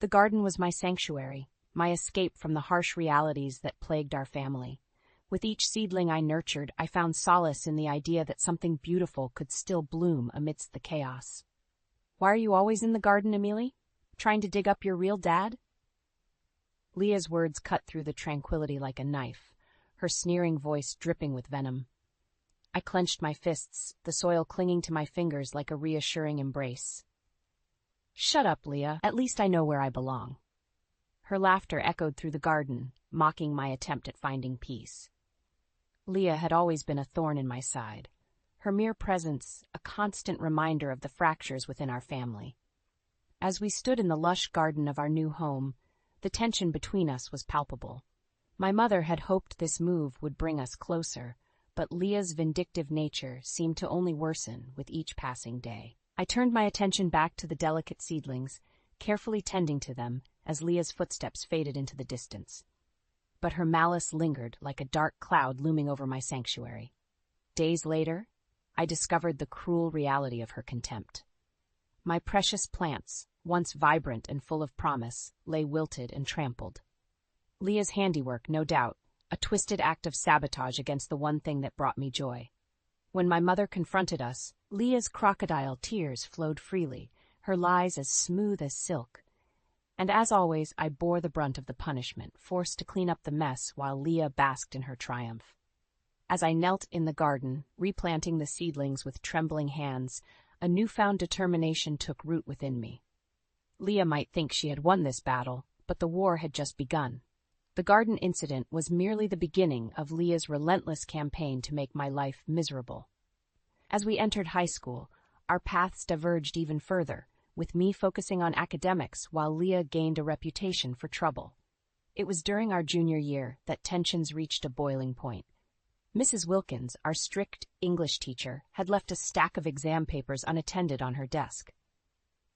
The garden was my sanctuary, my escape from the harsh realities that plagued our family. With each seedling I nurtured, I found solace in the idea that something beautiful could still bloom amidst the chaos. "Why are you always in the garden, Amelie? Trying to dig up your real dad?" Leah's words cut through the tranquility like a knife, her sneering voice dripping with venom. I clenched my fists, the soil clinging to my fingers like a reassuring embrace. "Shut up, Leah. At least I know where I belong." Her laughter echoed through the garden, mocking my attempt at finding peace. Leah had always been a thorn in my side, her mere presence a constant reminder of the fractures within our family. As we stood in the lush garden of our new home, the tension between us was palpable. My mother had hoped this move would bring us closer, but Leah's vindictive nature seemed to only worsen with each passing day. I turned my attention back to the delicate seedlings, carefully tending to them as Leah's footsteps faded into the distance. But her malice lingered like a dark cloud looming over my sanctuary. Days later, I discovered the cruel reality of her contempt. My precious plants, once vibrant and full of promise, lay wilted and trampled. Leah's handiwork, no doubt, a twisted act of sabotage against the one thing that brought me joy. When my mother confronted us, Leah's crocodile tears flowed freely, her lies as smooth as silk. And as always, I bore the brunt of the punishment, forced to clean up the mess while Leah basked in her triumph. As I knelt in the garden, replanting the seedlings with trembling hands, a newfound determination took root within me. Leah might think she had won this battle, but the war had just begun. The garden incident was merely the beginning of Leah's relentless campaign to make my life miserable. As we entered high school, our paths diverged even further, with me focusing on academics while Leah gained a reputation for trouble. It was during our junior year that tensions reached a boiling point. Mrs. Wilkins, our strict English teacher, had left a stack of exam papers unattended on her desk.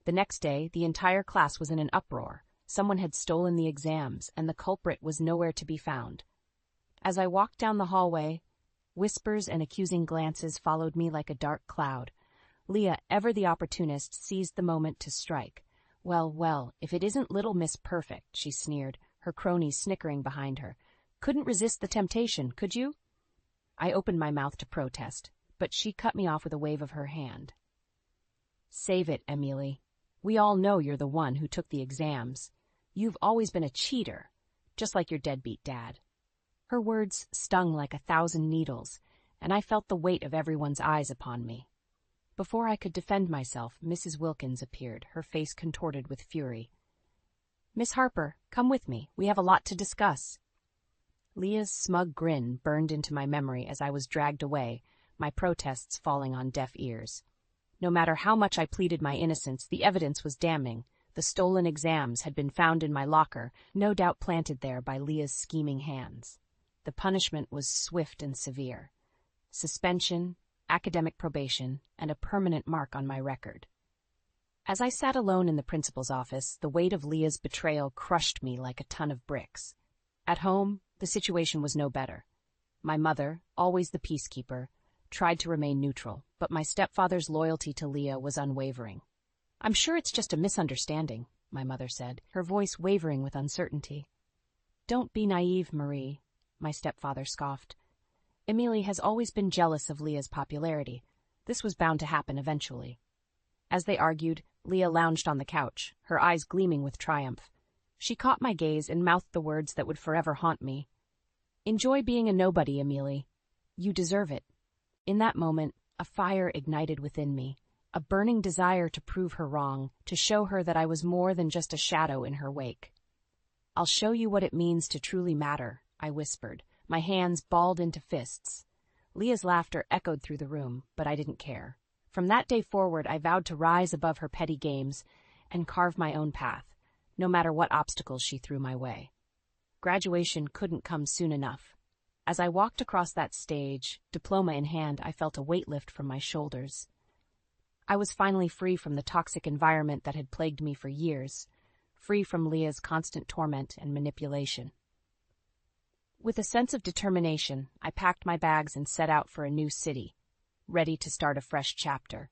The next day, the entire class was in an uproar. Someone had stolen the exams, and the culprit was nowhere to be found. As I walked down the hallway, whispers and accusing glances followed me like a dark cloud. Leah, ever the opportunist, seized the moment to strike. Well, if it isn't little Miss Perfect," she sneered, her cronies snickering behind her. "Couldn't resist the temptation, could you?" I opened my mouth to protest, but she cut me off with a wave of her hand. "Save it, Amelie. We all know you're the one who took the exams. You've always been a cheater, just like your deadbeat dad." Her words stung like 1,000 needles, and I felt the weight of everyone's eyes upon me. Before I could defend myself, Mrs. Wilkins appeared, her face contorted with fury. "Miss Harper, come with me. We have a lot to discuss." Leah's smug grin burned into my memory as I was dragged away, my protests falling on deaf ears. No matter how much I pleaded my innocence, the evidence was damning. The stolen exams had been found in my locker, no doubt planted there by Leah's scheming hands. The punishment was swift and severe. Suspension, academic probation, and a permanent mark on my record. As I sat alone in the principal's office, the weight of Leah's betrayal crushed me like a ton of bricks. At home, the situation was no better. My mother, always the peacekeeper, tried to remain neutral, but my stepfather's loyalty to Leah was unwavering. "I'm sure it's just a misunderstanding," my mother said, her voice wavering with uncertainty. "Don't be naive, Marie," my stepfather scoffed. "Amelie has always been jealous of Leah's popularity. This was bound to happen eventually." As they argued, Leah lounged on the couch, her eyes gleaming with triumph. She caught my gaze and mouthed the words that would forever haunt me. "Enjoy being a nobody, Amelie. You deserve it." In that moment, a fire ignited within me, a burning desire to prove her wrong, to show her that I was more than just a shadow in her wake. "I'll show you what it means to truly matter," I whispered, my hands balled into fists. Leah's laughter echoed through the room, but I didn't care. From that day forward, I vowed to rise above her petty games and carve my own path, no matter what obstacles she threw my way. Graduation couldn't come soon enough. As I walked across that stage, diploma in hand, I felt a weight lift from my shoulders. I was finally free from the toxic environment that had plagued me for years, free from Leah's constant torment and manipulation. With a sense of determination, I packed my bags and set out for a new city, ready to start a fresh chapter.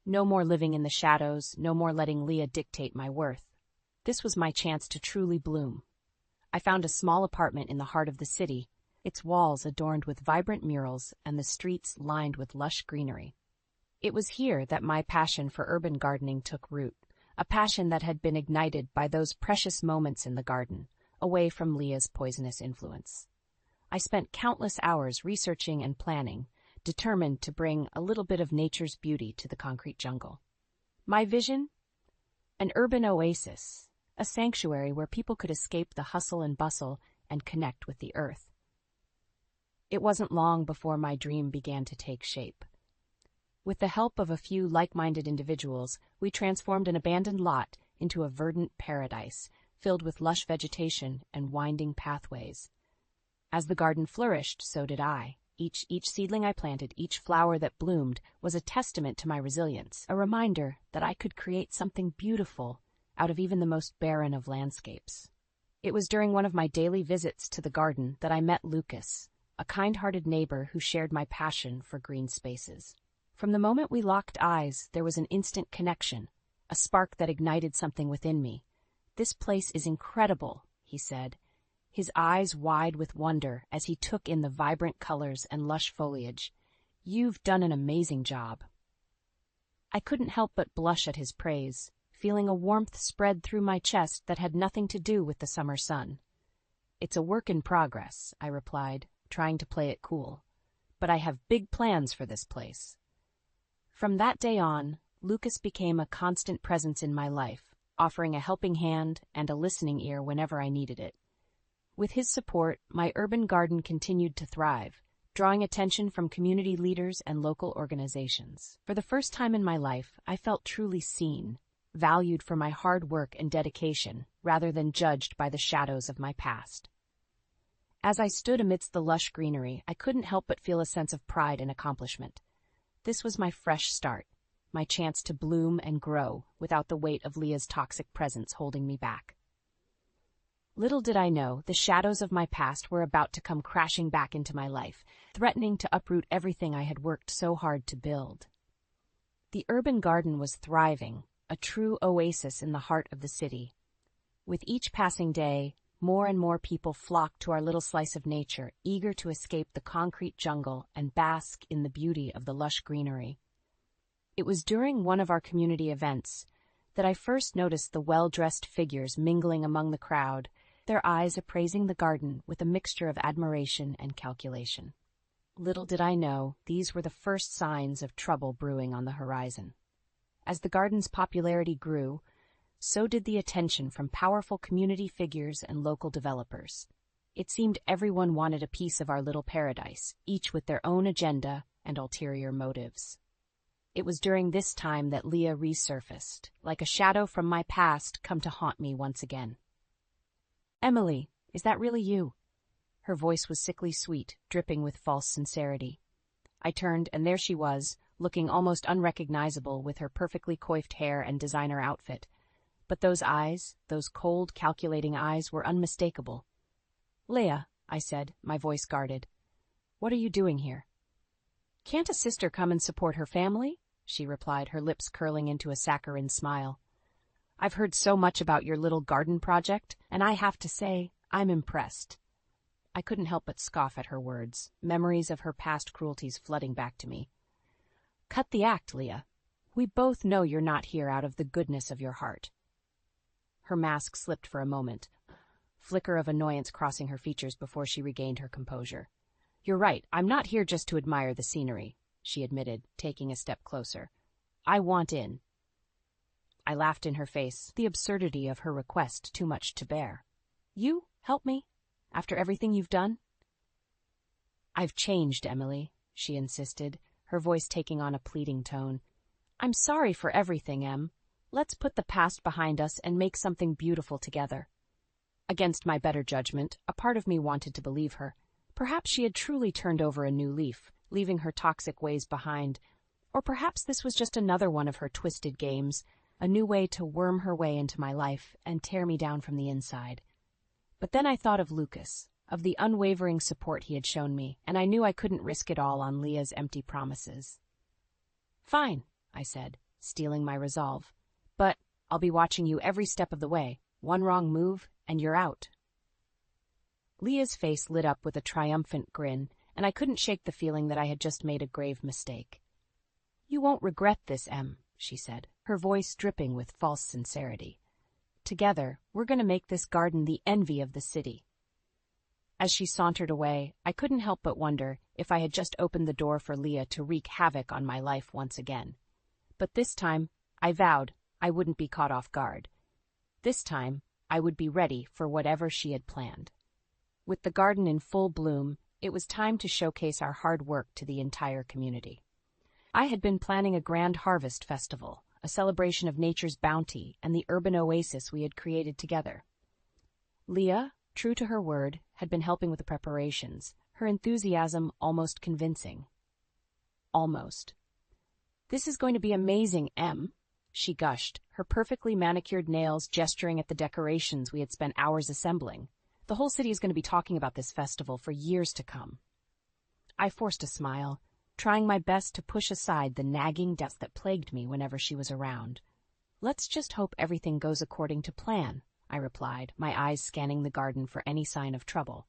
No more living in the shadows, no more letting Leah dictate my worth. This was my chance to truly bloom. I found a small apartment in the heart of the city, its walls adorned with vibrant murals and the streets lined with lush greenery. It was here that my passion for urban gardening took root, a passion that had been ignited by those precious moments in the garden, away from Leah's poisonous influence. I spent countless hours researching and planning, determined to bring a little bit of nature's beauty to the concrete jungle. My vision? An urban oasis, a sanctuary where people could escape the hustle and bustle and connect with the earth. It wasn't long before my dream began to take shape. With the help of a few like-minded individuals, we transformed an abandoned lot into a verdant paradise, filled with lush vegetation and winding pathways. As the garden flourished, so did I. Each seedling I planted, each flower that bloomed, was a testament to my resilience, a reminder that I could create something beautiful out of even the most barren of landscapes. It was during one of my daily visits to the garden that I met Lucas, a kind-hearted neighbor who shared my passion for green spaces. From the moment we locked eyes, there was an instant connection, a spark that ignited something within me. "This place is incredible," he said, his eyes wide with wonder as he took in the vibrant colors and lush foliage. "You've done an amazing job." I couldn't help but blush at his praise, feeling a warmth spread through my chest that had nothing to do with the summer sun. "It's a work in progress," I replied, trying to play it cool. "But I have big plans for this place." From that day on, Lucas became a constant presence in my life, offering a helping hand and a listening ear whenever I needed it. With his support, my urban garden continued to thrive, drawing attention from community leaders and local organizations. For the first time in my life, I felt truly seen, valued for my hard work and dedication, rather than judged by the shadows of my past. As I stood amidst the lush greenery, I couldn't help but feel a sense of pride and accomplishment. This was my fresh start, my chance to bloom and grow without the weight of Leah's toxic presence holding me back. Little did I know, the shadows of my past were about to come crashing back into my life, threatening to uproot everything I had worked so hard to build. The urban garden was thriving, a true oasis in the heart of the city. With each passing day, more and more people flocked to our little slice of nature, eager to escape the concrete jungle and bask in the beauty of the lush greenery. It was during one of our community events that I first noticed the well-dressed figures mingling among the crowd, their eyes appraising the garden with a mixture of admiration and calculation. Little did I know, these were the first signs of trouble brewing on the horizon. As the garden's popularity grew, so did the attention from powerful community figures and local developers. It seemed everyone wanted a piece of our little paradise, each with their own agenda and ulterior motives. It was during this time that Leah resurfaced, like a shadow from my past come to haunt me once again. "Emily, is that really you?" Her voice was sickly sweet, dripping with false sincerity. I turned, and there she was, looking almost unrecognizable with her perfectly coiffed hair and designer outfit. But those eyes, those cold, calculating eyes, were unmistakable. "Leah," I said, my voice guarded, "what are you doing here?" "Can't a sister come and support her family?" she replied, her lips curling into a saccharine smile. "I've heard so much about your little garden project, and I have to say, I'm impressed." I couldn't help but scoff at her words, memories of her past cruelties flooding back to me. "Cut the act, Leah. We both know you're not here out of the goodness of your heart." Her mask slipped for a moment, flicker of annoyance crossing her features before she regained her composure. "You're right, I'm not here just to admire the scenery," she admitted, taking a step closer. "I want in." I laughed in her face, the absurdity of her request too much to bear. "You help me? After everything you've done?" "I've changed, Emily," she insisted, her voice taking on a pleading tone. "I'm sorry for everything, Em. Let's put the past behind us and make something beautiful together." Against my better judgment, a part of me wanted to believe her. Perhaps she had truly turned over a new leaf, leaving her toxic ways behind. Or perhaps this was just another one of her twisted games, a new way to worm her way into my life and tear me down from the inside. But then I thought of Lucas, of the unwavering support he had shown me, and I knew I couldn't risk it all on Leah's empty promises. "Fine," I said, steeling my resolve. "But I'll be watching you every step of the way. One wrong move, and you're out. Leah's face lit up with a triumphant grin, and I couldn't shake the feeling that I had just made a grave mistake. You won't regret this, Em, she said, her voice dripping with false sincerity. Together, we're going to make this garden the envy of the city. As she sauntered away, I couldn't help but wonder if I had just opened the door for Leah to wreak havoc on my life once again. But this time, I vowed I wouldn't be caught off guard. This time, I would be ready for whatever she had planned. With the garden in full bloom, it was time to showcase our hard work to the entire community. I had been planning a grand harvest festival, a celebration of nature's bounty and the urban oasis we had created together. Leah, true to her word, had been helping with the preparations, her enthusiasm almost convincing. Almost. This is going to be amazing, Em, she gushed, her perfectly manicured nails gesturing at the decorations we had spent hours assembling. The whole city is going to be talking about this festival for years to come. I forced a smile, trying my best to push aside the nagging doubts that plagued me whenever she was around. Let's just hope everything goes according to plan, I replied, my eyes scanning the garden for any sign of trouble.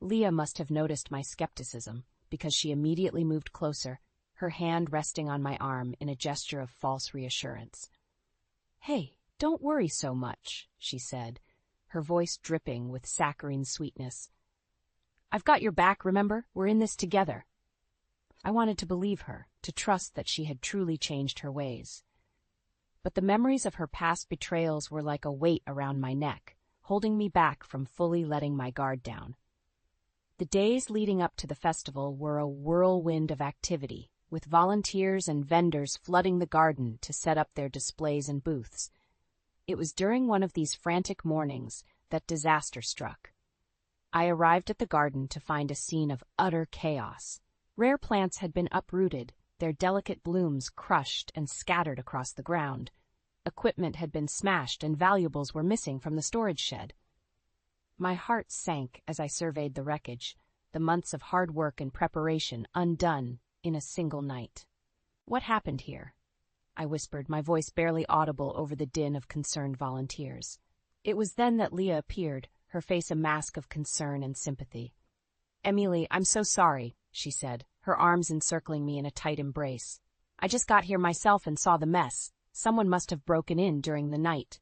Leah must have noticed my skepticism, because she immediately moved closer, her hand resting on my arm in a gesture of false reassurance. Hey, don't worry so much, she said, her voice dripping with saccharine sweetness. I've got your back, remember? We're in this together. I wanted to believe her, to trust that she had truly changed her ways. But the memories of her past betrayals were like a weight around my neck, holding me back from fully letting my guard down. The days leading up to the festival were a whirlwind of activity, with volunteers and vendors flooding the garden to set up their displays and booths. It was during one of these frantic mornings that disaster struck. I arrived at the garden to find a scene of utter chaos. Rare plants had been uprooted, their delicate blooms crushed and scattered across the ground. Equipment had been smashed and valuables were missing from the storage shed. My heart sank as I surveyed the wreckage, the months of hard work and preparation undone in a single night. What happened here? I whispered, my voice barely audible over the din of concerned volunteers. It was then that Leah appeared, her face a mask of concern and sympathy. Emily, I'm so sorry, she said, her arms encircling me in a tight embrace. I just got here myself and saw the mess. Someone must have broken in during the night.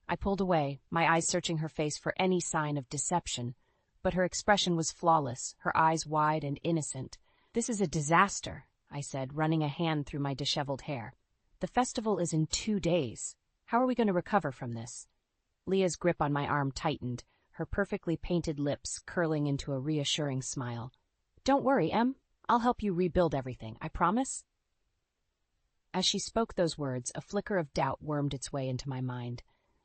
I pulled away, my eyes searching her face for any sign of deception, but her expression was flawless, her eyes wide and innocent. This is a disaster, I said, running a hand through my disheveled hair. The festival is in 2 days. How are we going to recover from this? Leah's grip on my arm tightened, her perfectly painted lips curling into a reassuring smile. Don't worry, Em. I'll help you rebuild everything, I promise. As she spoke those words, a flicker of doubt wormed its way into my mind.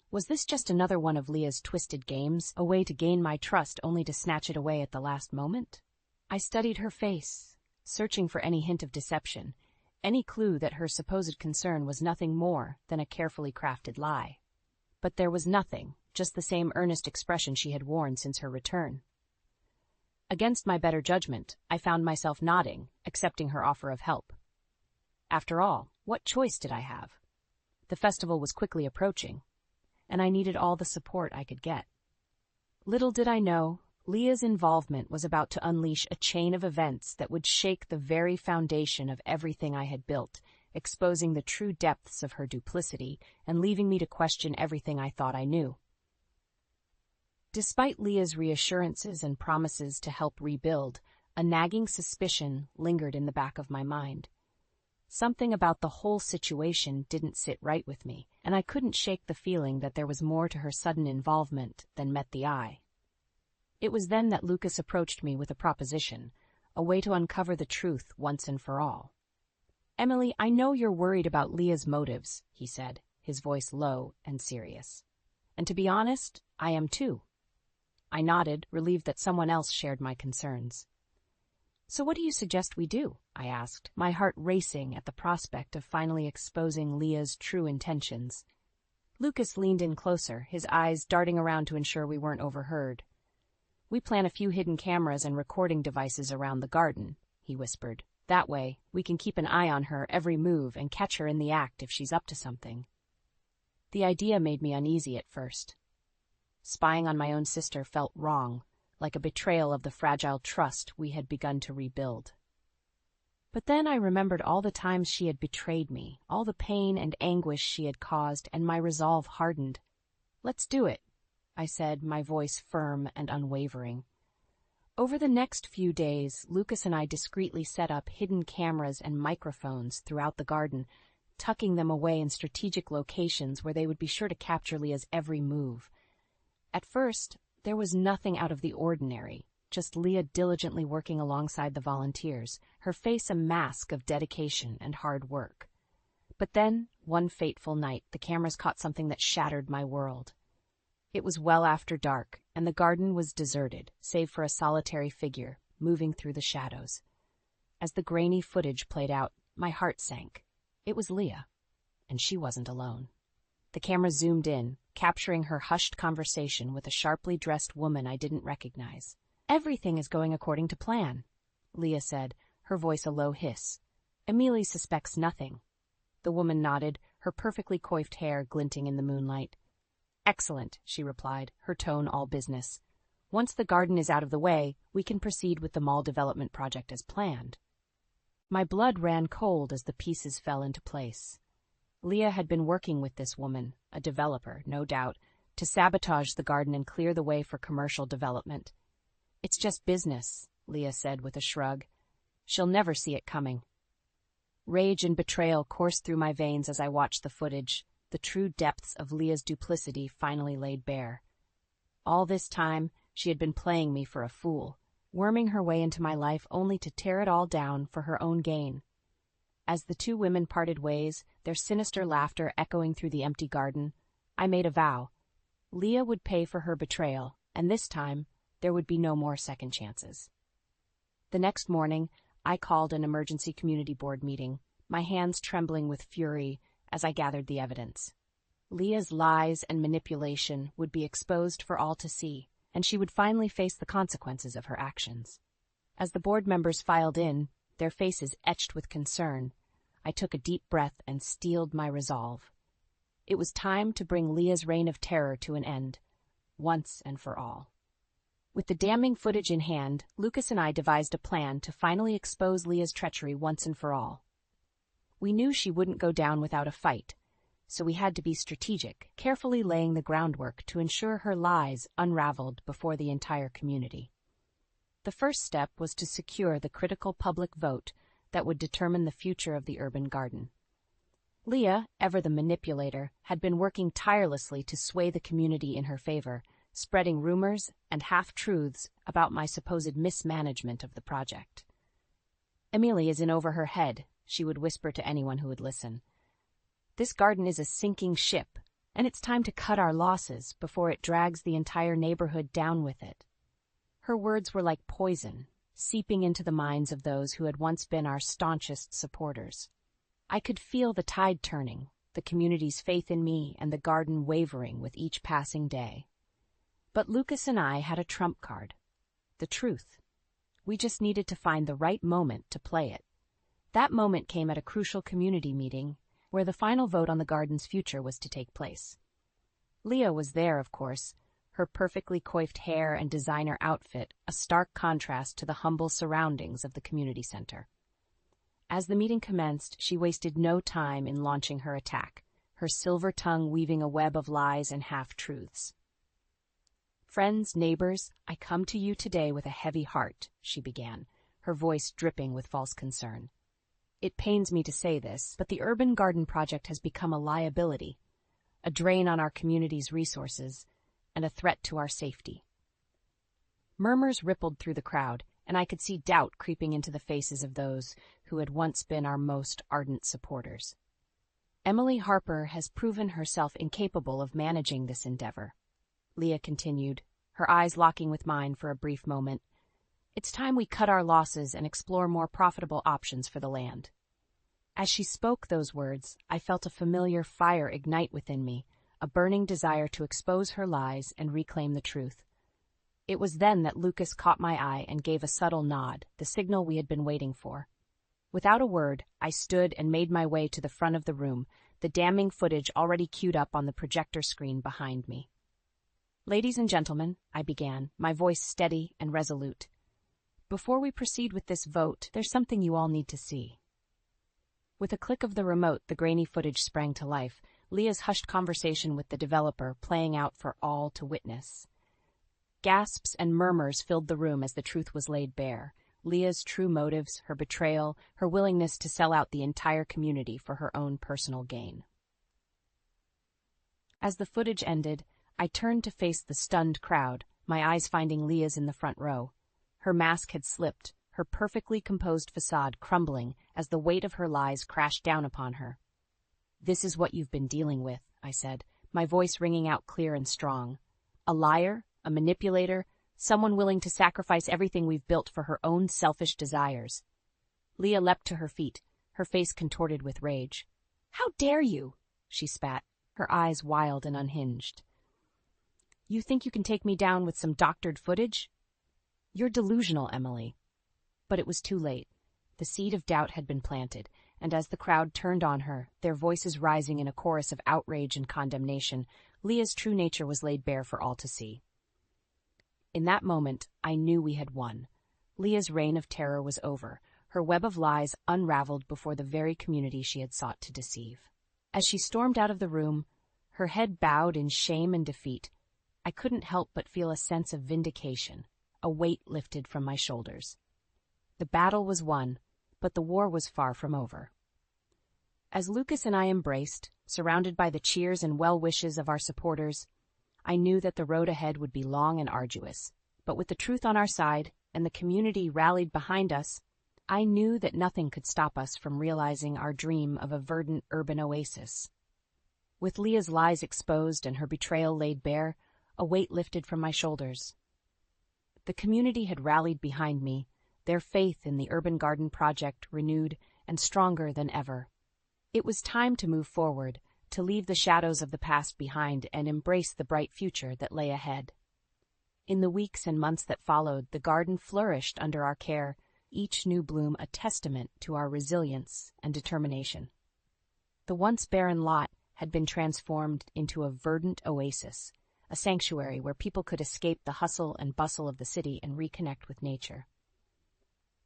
Was this just another one of Leah's twisted games, a way to gain my trust only to snatch it away at the last moment? I studied her face, searching for any hint of deception, any clue that her supposed concern was nothing more than a carefully crafted lie. But there was nothing, just the same earnest expression she had worn since her return. Against my better judgment, I found myself nodding, accepting her offer of help. After all, what choice did I have? The festival was quickly approaching, and I needed all the support I could get. Little did I know, Leah's involvement was about to unleash a chain of events that would shake the very foundation of everything I had built, exposing the true depths of her duplicity and leaving me to question everything I thought I knew. Despite Leah's reassurances and promises to help rebuild, a nagging suspicion lingered in the back of my mind. Something about the whole situation didn't sit right with me, and I couldn't shake the feeling that there was more to her sudden involvement than met the eye. It was then that Lucas approached me with a proposition, a way to uncover the truth once and for all. Emily, I know you're worried about Leah's motives, he said, his voice low and serious. And to be honest, I am too. I nodded, relieved that someone else shared my concerns. So what do you suggest we do? I asked, my heart racing at the prospect of finally exposing Leah's true intentions. Lucas leaned in closer, his eyes darting around to ensure we weren't overheard. We plan a few hidden cameras and recording devices around the garden, he whispered. That way, we can keep an eye on her every move and catch her in the act if she's up to something. The idea made me uneasy at first. spying on my own sister felt wrong, like a betrayal of the fragile trust we had begun to rebuild. But then I remembered all the times she had betrayed me, all the pain and anguish she had caused, and my resolve hardened. "Let's do it," I said, my voice firm and unwavering. Over the next few days, Lucas and I discreetly set up hidden cameras and microphones throughout the garden, tucking them away in strategic locations where they would be sure to capture Leah's every move. At first, there was nothing out of the ordinary, just Leah diligently working alongside the volunteers, her face a mask of dedication and hard work. But then, one fateful night, the cameras caught something that shattered my world. It was well after dark, and the garden was deserted, save for a solitary figure, moving through the shadows. As the grainy footage played out, my heart sank. It was Leah, and she wasn't alone. The camera zoomed in, capturing her hushed conversation with a sharply dressed woman I didn't recognize. "Everything is going according to plan," Leah said, her voice a low hiss. "Emily suspects nothing." The woman nodded, her perfectly coiffed hair glinting in the moonlight. "Excellent," she replied, her tone all business. "Once the garden is out of the way, we can proceed with the mall development project as planned." My blood ran cold as the pieces fell into place. Leah had been working with this woman, a developer, no doubt, to sabotage the garden and clear the way for commercial development. "It's just business," Leah said with a shrug. "She'll never see it coming." Rage and betrayal coursed through my veins as I watched the footage, the true depths of Leah's duplicity finally laid bare. All this time, she had been playing me for a fool, worming her way into my life only to tear it all down for her own gain. As the two women parted ways, their sinister laughter echoing through the empty garden, I made a vow. Leah would pay for her betrayal, and this time, there would be no more second chances. The next morning, I called an emergency community board meeting, my hands trembling with fury as I gathered the evidence. Leah's lies and manipulation would be exposed for all to see, and she would finally face the consequences of her actions. As the board members filed in, their faces etched with concern, I took a deep breath and steeled my resolve. It was time to bring Leah's reign of terror to an end, once and for all. With the damning footage in hand, Lucas and I devised a plan to finally expose Leah's treachery once and for all. We knew she wouldn't go down without a fight, so we had to be strategic, carefully laying the groundwork to ensure her lies unraveled before the entire community. The first step was to secure the critical public vote that would determine the future of the urban garden. Leah, ever the manipulator, had been working tirelessly to sway the community in her favor, spreading rumors and half-truths about my supposed mismanagement of the project. "Emily is in over her head," she would whisper to anyone who would listen. "This garden is a sinking ship, and it's time to cut our losses before it drags the entire neighborhood down with it." Her words were like poison, seeping into the minds of those who had once been our staunchest supporters. I could feel the tide turning, the community's faith in me and the garden wavering with each passing day. But Lucas and I had a trump card: the truth. We just needed to find the right moment to play it. That moment came at a crucial community meeting, where the final vote on the garden's future was to take place. Leah was there, of course, her perfectly coiffed hair and designer outfit a stark contrast to the humble surroundings of the community center. As the meeting commenced, she wasted no time in launching her attack, her silver tongue weaving a web of lies and half-truths. "Friends, neighbors, I come to you today with a heavy heart," she began, her voice dripping with false concern. "It pains me to say this, but the urban garden project has become a liability, a drain on our community's resources, and a threat to our safety." Murmurs rippled through the crowd, and I could see doubt creeping into the faces of those who had once been our most ardent supporters. "Emily Harper has proven herself incapable of managing this endeavor," Leah continued, her eyes locking with mine for a brief moment. "It's time we cut our losses and explore more profitable options for the land." As she spoke those words, I felt a familiar fire ignite within me, a burning desire to expose her lies and reclaim the truth. It was then that Lucas caught my eye and gave a subtle nod, the signal we had been waiting for. Without a word, I stood and made my way to the front of the room, the damning footage already queued up on the projector screen behind me. Ladies and gentlemen, I began, my voice steady and resolute. Before we proceed with this vote, there's something you all need to see. With a click of the remote, the grainy footage sprang to life, Leah's hushed conversation with the developer playing out for all to witness. Gasps and murmurs filled the room as the truth was laid bare. Leah's true motives, her betrayal, her willingness to sell out the entire community for her own personal gain. As the footage ended, I turned to face the stunned crowd, my eyes finding Leah's in the front row. Her mask had slipped, her perfectly composed facade crumbling as the weight of her lies crashed down upon her. "This is what you've been dealing with," I said, my voice ringing out clear and strong. "A liar, a manipulator, someone willing to sacrifice everything we've built for her own selfish desires." Leah leapt to her feet, her face contorted with rage. "How dare you?" she spat, her eyes wild and unhinged. "You think you can take me down with some doctored footage? You're delusional, Emily." But it was too late. The seed of doubt had been planted, and as the crowd turned on her, their voices rising in a chorus of outrage and condemnation, Leah's true nature was laid bare for all to see. In that moment, I knew we had won. Leah's reign of terror was over, her web of lies unraveled before the very community she had sought to deceive. As she stormed out of the room, her head bowed in shame and defeat, I couldn't help but feel a sense of vindication, a weight lifted from my shoulders. The battle was won, but the war was far from over. As Lucas and I embraced, surrounded by the cheers and well wishes of our supporters, I knew that the road ahead would be long and arduous, but with the truth on our side and the community rallied behind us, I knew that nothing could stop us from realizing our dream of a verdant urban oasis. With Leah's lies exposed and her betrayal laid bare, a weight lifted from my shoulders. The community had rallied behind me, their faith in the urban garden project renewed and stronger than ever. It was time to move forward, to leave the shadows of the past behind and embrace the bright future that lay ahead. In the weeks and months that followed, the garden flourished under our care, each new bloom a testament to our resilience and determination. The once barren lot had been transformed into a verdant oasis, a sanctuary where people could escape the hustle and bustle of the city and reconnect with nature.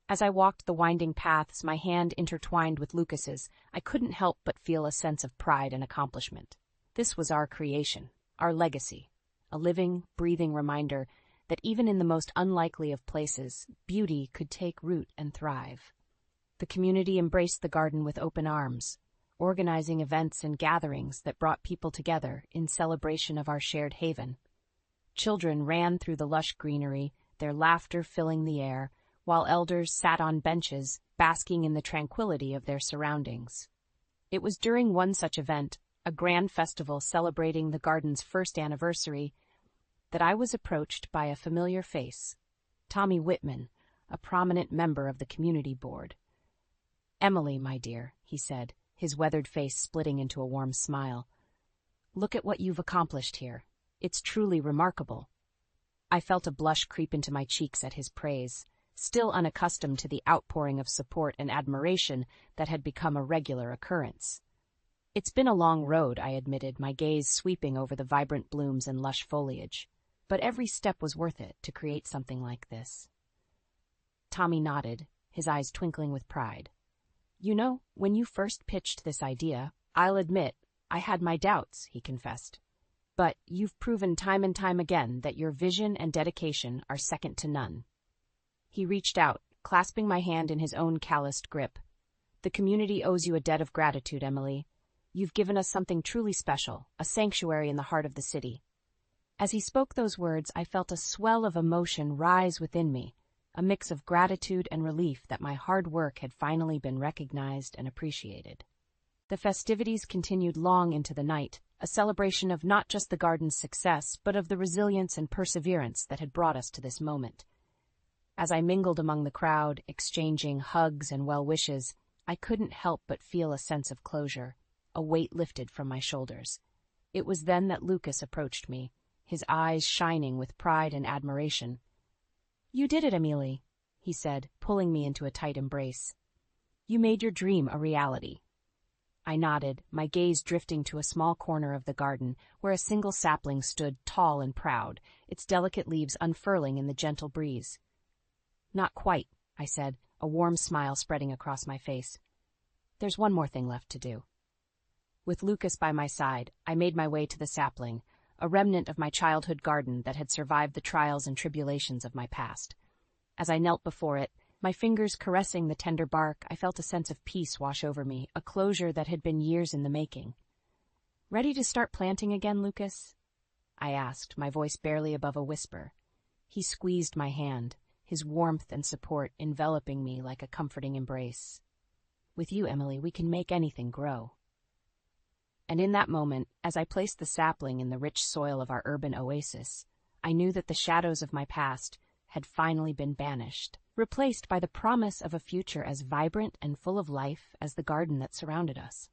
As I walked the winding paths, my hand intertwined with Lucas's, I couldn't help but feel a sense of pride and accomplishment. This was our creation, our legacy, a living, breathing reminder that even in the most unlikely of places, beauty could take root and thrive. The community embraced the garden with open arms, organizing events and gatherings that brought people together in celebration of our shared haven. Children ran through the lush greenery, their laughter filling the air, while elders sat on benches, basking in the tranquility of their surroundings. It was during one such event, a grand festival celebrating the garden's first anniversary, that I was approached by a familiar face, Tommy Whitman, a prominent member of the community board. "Emily, my dear," he said, his weathered face splitting into a warm smile. "Look at what you've accomplished here. It's truly remarkable." I felt a blush creep into my cheeks at his praise, still unaccustomed to the outpouring of support and admiration that had become a regular occurrence. "It's been a long road," I admitted, my gaze sweeping over the vibrant blooms and lush foliage. "But every step was worth it to create something like this." Tommy nodded, his eyes twinkling with pride. "You know, when you first pitched this idea, I'll admit, I had my doubts," he confessed. "But you've proven time and time again that your vision and dedication are second to none." He reached out, clasping my hand in his own calloused grip. "The community owes you a debt of gratitude, Emily. You've given us something truly special, a sanctuary in the heart of the city." As he spoke those words, I felt a swell of emotion rise within me, a mix of gratitude and relief that my hard work had finally been recognized and appreciated. The festivities continued long into the night, a celebration of not just the garden's success, but of the resilience and perseverance that had brought us to this moment. As I mingled among the crowd, exchanging hugs and well wishes, I couldn't help but feel a sense of closure, a weight lifted from my shoulders. It was then that Lucas approached me, his eyes shining with pride and admiration. "You did it, Amelie," he said, pulling me into a tight embrace. "You made your dream a reality." I nodded, my gaze drifting to a small corner of the garden where a single sapling stood tall and proud, its delicate leaves unfurling in the gentle breeze. "Not quite," I said, a warm smile spreading across my face. "There's one more thing left to do." With Lucas by my side, I made my way to the sapling, a remnant of my childhood garden that had survived the trials and tribulations of my past. As I knelt before it, my fingers caressing the tender bark, I felt a sense of peace wash over me, a closure that had been years in the making. "Ready to start planting again, Lucas?" I asked, my voice barely above a whisper. He squeezed my hand, his warmth and support enveloping me like a comforting embrace. "With you, Emily, we can make anything grow." And in that moment, as I placed the sapling in the rich soil of our urban oasis, I knew that the shadows of my past had finally been banished, replaced by the promise of a future as vibrant and full of life as the garden that surrounded us.